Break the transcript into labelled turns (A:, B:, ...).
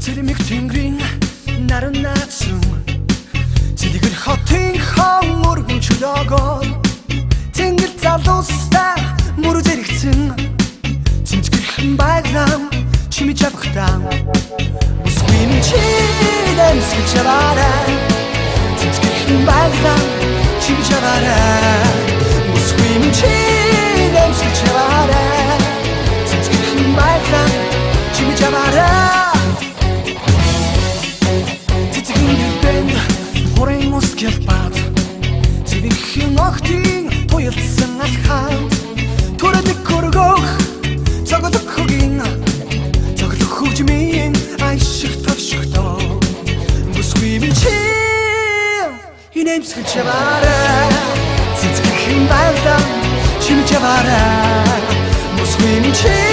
A: Цэрмэг тэнгэрийн наран наацсан Цэлгэр хотын хон өргөн чөлөөгөө Тэнгэр залуустай мөр зэрэгцэн Цэмцгэрхэн байглам чимэж авахтаа Усгүй минь чи дэмсгэж аваарай Цэмцгэрхэн байглам чимэж аваарай Усгүй минь чи дэмсгэж аваарай Цэмцгэрхэн байглам чимэж аваарай Скелпад Цэвэрхэн охтын туялдсан алхаад Түрэлэг хөргөх цоглог хөгийн Цоглог хөгжмийн айшиг төвшгтөө Бүсгүй минь чи инэмсгэж аваарай Цэцгэрхэн байлдан чимж аваарай Бүсгүй минь чи